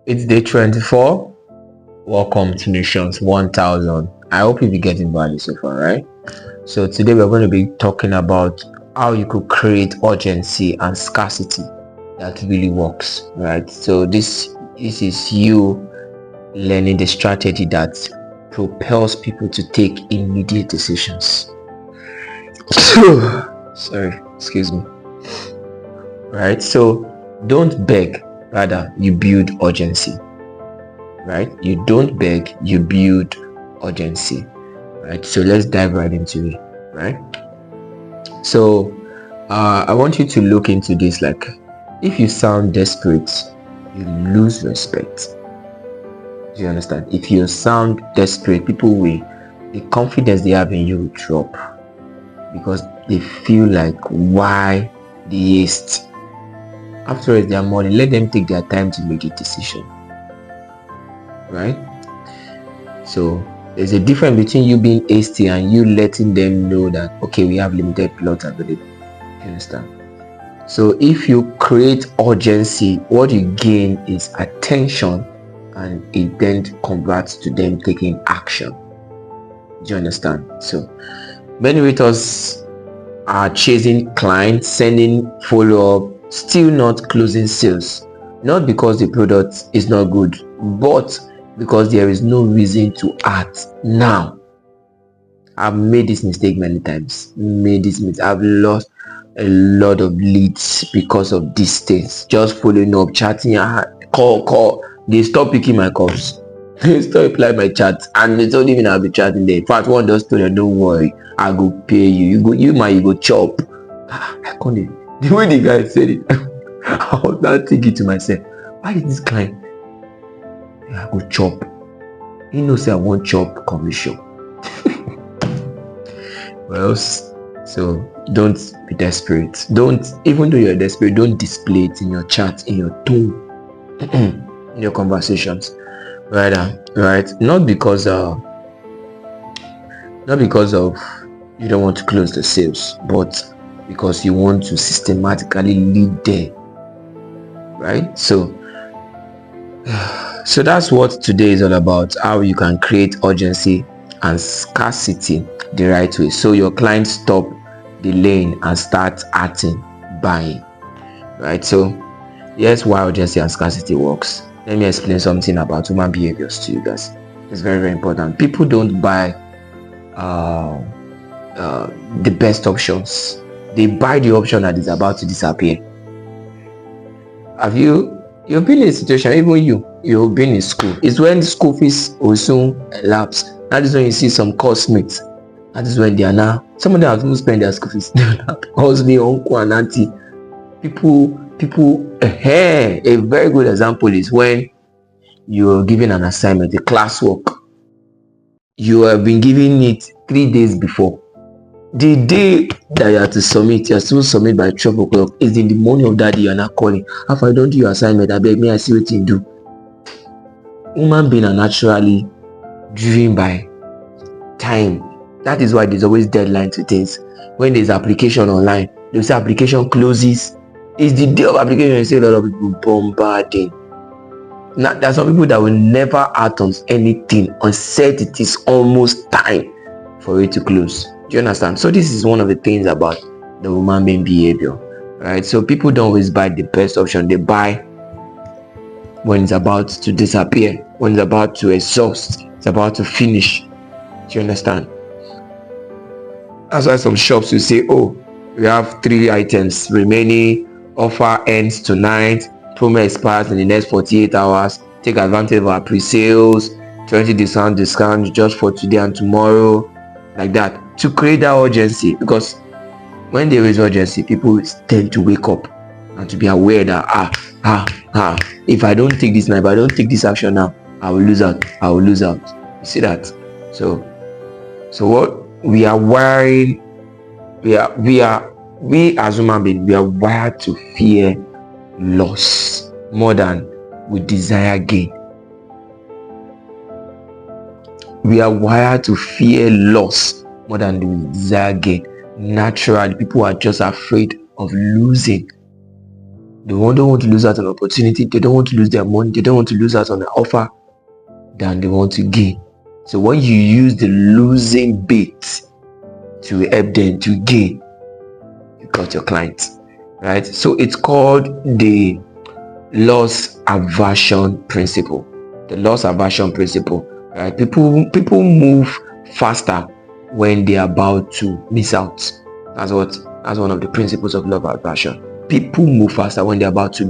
It's day 24. Welcome to Nations 1000. I hope you'll be getting value so far, right? So today we're going to be talking about how you could create urgency and scarcity that really works, right? So this is you learning the strategy that propels people to take immediate decisions. Sorry, excuse me. Right? So don't beg, rather you build urgency. Right? You don't beg, you build urgency. Right? So let's dive right into it. Right? So I want you to look into this. Like, if you sound desperate, you lose respect. Do you understand? If you sound desperate, people will, the confidence they have in you will drop, because they feel like, why the haste? After all, it's their money. Let them take their time to make a decision. Right? So there's a difference between you being hasty and you letting them know that, okay, we have limited plots available. You understand? So if you create urgency, what you gain is attention, and it then converts to them taking action. Do you understand? So many waiters are chasing clients, sending follow-up, still not closing sales, not because the product is not good, but because there is no reason to act now. I've made this mistake many times. I've lost a lot of leads because of these things. Just following up, chatting, call. They stop picking my calls. They stop replying my chats, and they don't even have the chatting there. In fact, one just told them, don't worry, I go pay you. You go chop. I can't even. The way the guy said it, I was not thinking to myself, why is this client? I go chop. He knows I want chop commission. Well, so don't be desperate. Don't, even though you're desperate, don't display it in your chat, in your tone, in your conversations. Right? Not because of you don't want to close the sales, but because you want to systematically lead there. Right? So that's what today is all about, how you can create urgency and scarcity the right way, so your clients stop delaying and start acting, buying. Right? So here's why urgency and scarcity works. Let me explain something about human behaviors to you guys. It's very, very important. People don't buy the best options. They buy the option that is about to disappear. You've been in a situation, even you've been in school. It's when school fees will soon elapse. That is when you see some classmates. That is when they are now, some of them have to spend their school fees. Husband, uncle, and auntie. People, a very good example is when you're given an assignment, a classwork. You have been giving it 3 days before. The day that you have to submit, you are supposed to submit by 12 o'clock. Is in the morning of that day you are not calling. After I don't do your assignment, I beg me, I see what you do. Human beings are naturally driven by time. That is why there's always deadline to things. When there's application online, they'll say application closes. It's the day of application. You see a lot of people bombarding. Now, there are some people that will never act on anything until it is almost time for it to close. Do you understand? So this is one of the things about the human being behavior, right? So people don't always buy the best option. They buy when it's about to disappear, when it's about to exhaust, it's about to finish. Do you understand? That's why some shops will say, oh, we have 3 items remaining, offer ends tonight, promo expires in the next 48 hours, take advantage of our pre-sales, 20% discount just for today and tomorrow, like that, to create that urgency. Because when there is urgency, people tend to wake up and to be aware that if I don't take this now, if I don't take this action now, I will lose out. You see that? So what we are wired, we as human beings, we are wired to fear loss more than we desire gain. We are wired to fear loss more than we desire gain. Naturally, people are just afraid of losing. They don't want to lose out on opportunity. They don't want to lose their money. They don't want to lose out on the offer than they want to gain. So when you use the losing bait to help them to gain, you got your clients, right? So it's called the loss aversion principle. The loss aversion principle, right? People move faster when they're about to miss out. That's one of the principles of loss aversion. People move faster when they're about to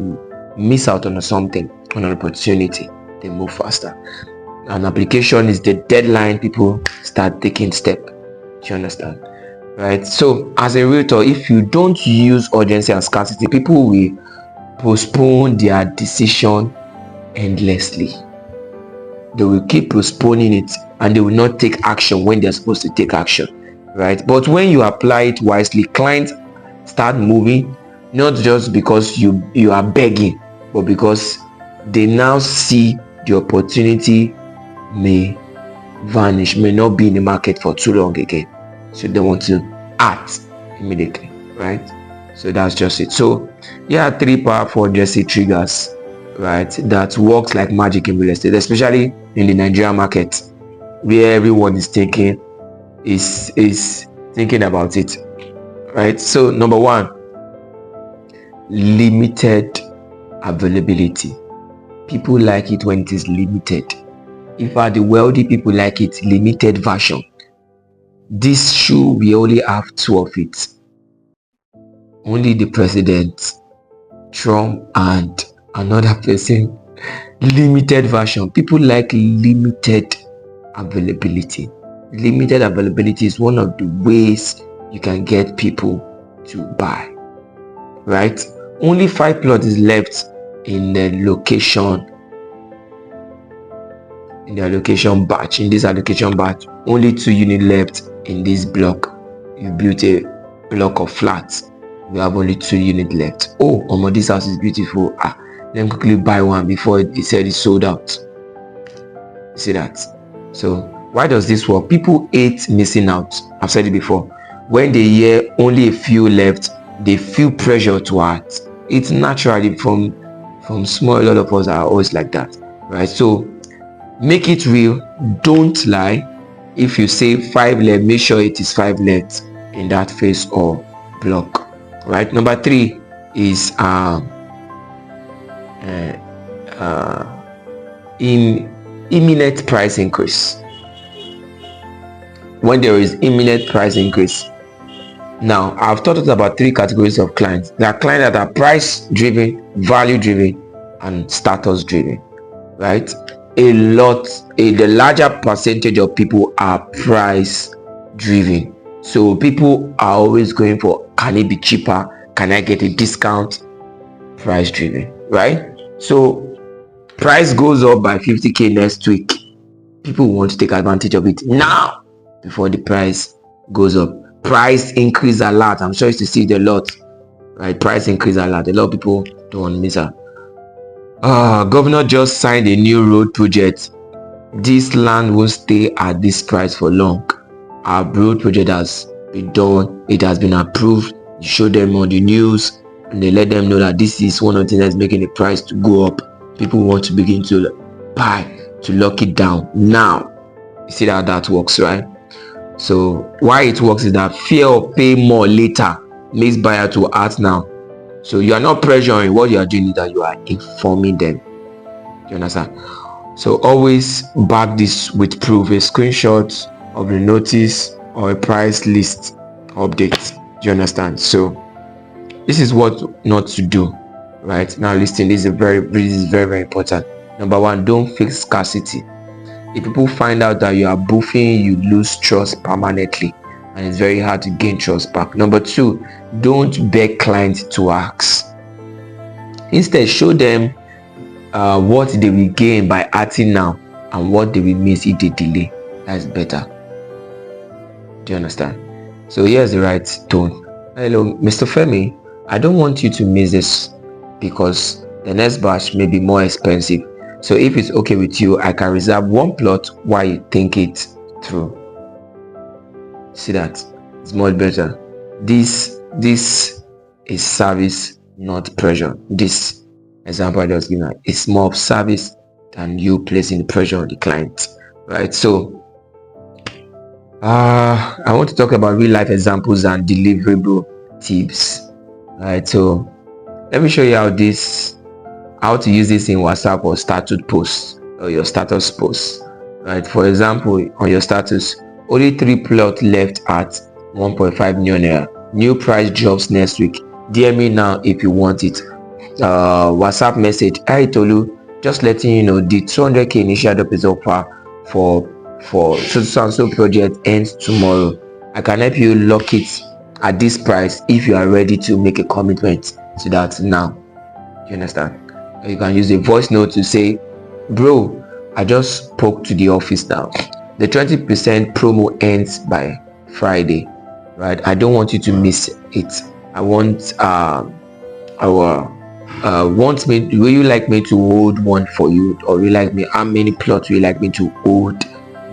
miss out on something, on an opportunity. They move faster. An application is the deadline people start taking step. Do you understand? Right? So as a realtor, if you don't use urgency and scarcity, people will postpone their decision endlessly. They will keep postponing it and they will not take action when they're supposed to take action, right? But when you apply it wisely, clients start moving, not just because you are begging, but because they now see the opportunity may vanish, may not be in the market for too long again, so they want to act immediately, right? So that's just it. So there are 3 powerful urgency triggers, right, that works like magic in real estate, especially in the Nigerian market where everyone is thinking about it, right? So number 1, limited availability. People like it when it is limited. In fact, the wealthy people like it limited version. This shoe, we only have 2 of it. Only the president, Trump, and another person. Limited version. People like limited availability. Limited availability is one of the ways you can get people to buy, right? Only 5 plots is left in the location, in the allocation batch. In this allocation batch, only 2 units left in this block. You built a block of flats, we have only 2 units left. Oh, this house is beautiful. Let me quickly buy one before it said it's sold out. See that? So why does this work? People hate missing out. I've said it before. When they hear only a few left, they feel pressure to act. It's naturally from small. A lot of us are always like that, right? So make it real. Don't lie. If you say 5 left, make sure it is 5 left in that phase or block, right? Number 3 is in imminent price increase. When there is imminent price increase. Now, I've talked about 3 categories of clients. There are clients that are price driven, value driven, and status driven, right? The larger percentage of people are price driven. So people are always going for, can it be cheaper? Can I get a discount? Price driven, right? So price goes up by 50k next week. People want to take advantage of it now before the price goes up. Price increase a lot. I'm sure you see it a lot, right? Price increase a lot. A lot of people don't want to miss out. Governor just signed a new road project. This land won't stay at this price for long. Our road project has been done. It has been approved. You show them on the news and they let them know that this is one of the things that's making the price to go up. People want to begin to buy, to lock it down now. You see how that works, right? So why it works is that fear of paying more later makes buyer to act now. So you are not pressuring. What you are doing is that you are informing them. Do you understand? So always back this with proof, a screenshot of the notice or a price list update. Do you understand? So this is what not to do, right? Now listen, this is very, very important. Number 1, don't fix scarcity. If people find out that you are buffing, you lose trust permanently, and it's very hard to gain trust back. Number 2, don't beg clients to ask. Instead, show them what they will gain by acting now and what they will miss if they delay. That's better. Do you understand? So here's the right tone. Hello, Mr. Femi, I don't want you to miss this because the next batch may be more expensive. So if it's okay with you, I can reserve 1 plot while you think it through. See that? It's much better. This is service not pressure. This example I just given is more of service than you placing the pressure on the client, right? So I want to talk about real life examples and deliverable tips, right? So let me show you how to use this in WhatsApp or status posts or your status posts, right? For example, on your status, only 3 plots left at 1.5 million naira. New price drops next week. DM me now if you want it. WhatsApp message, hi Tolu, just letting you know the 200k initial deposit offer for so project ends tomorrow. I can help you lock it at this price if you are ready to make a commitment to that now. You understand? You can use a voice note to say, bro, I just spoke to the office now. The 20% promo ends by Friday, right? I don't want you to miss it. I want will you like me to hold one for you, or will you like me, how many plots will you like me to hold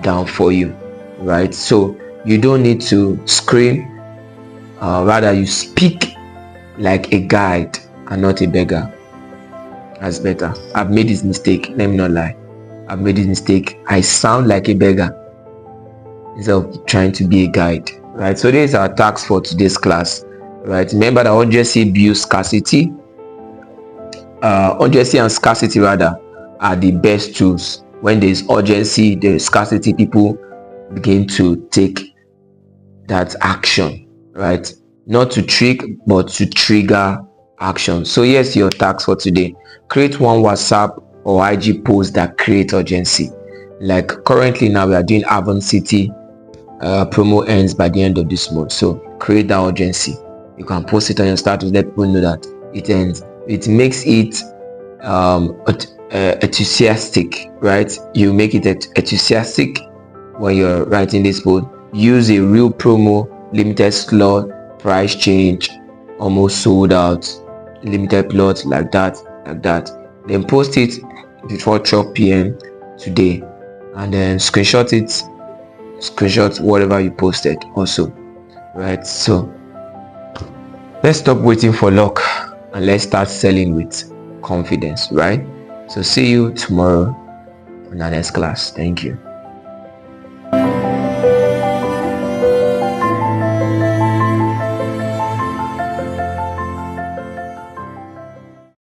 down for you, right? So you don't need to scream, rather you speak like a guide and not a beggar. That's better. I've made this mistake, let me not lie. I've made this mistake. I sound like a beggar instead of trying to be a guide, right? So this is our task for today's class, right? Remember that urgency builds scarcity. Urgency and scarcity rather are the best tools. When there is urgency, there is scarcity, people begin to take that action, right? Not to trick, but to trigger action. So here's your task for today. Create one WhatsApp or IG post that create urgency. Like currently now we are doing Avon City, promo ends by the end of this month. So create that urgency. You can post it on your status, let people know that it ends. It makes it enthusiastic, right? You make it enthusiastic when you're writing this post. Use a real promo, limited slot, price change, almost sold out, limited plot, like that. Then post it before 12 p.m. today, and then screenshot whatever you posted also, right? So let's stop waiting for luck and let's start selling with confidence, right? So see you tomorrow in our next class. Thank you.